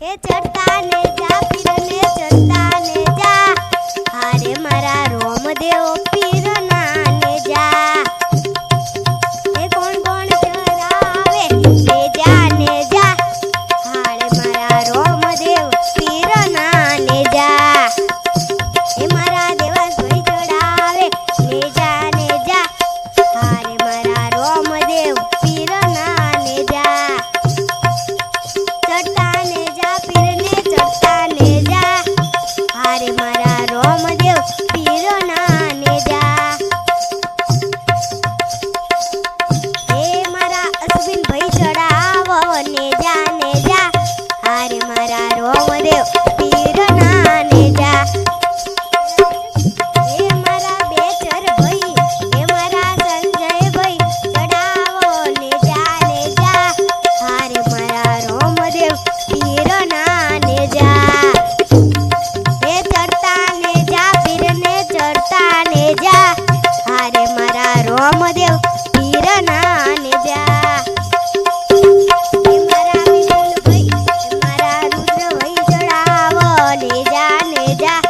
हे चढ़ता ने जा पीर ने चढ़ता ने जा हारे मारा रोमदेव पीर नाने जा हे कौन कौन चढ़ावे ले जाने जा हारे मारा रोमदेव पीर नाने जा हे मारा देवास भाई चढ़ावे ले जाने जा हारे मारा रोमदेव पीर नाने जा चढ़ता ने जा पीर ने चढ़ता ने जा हारे मारा रोमदेव पीर नाने जा हे मारा अश्विन भाई चढ़ावो ने जा हारे मारा रोमदेव पीर नाने जा हे मारा बेचर भाई हे मारा संजय भाई चढ़ावो ने जा हारे मारा रोमदेव पीर नाने जा हे चढ़ता ने जा पीर ने चढ़ता ने जा हारे मारा रोमदेव पीर नाने जा हे मारा विपुल भाई हे मारा रुद्र भाई चढ़ावो ने जा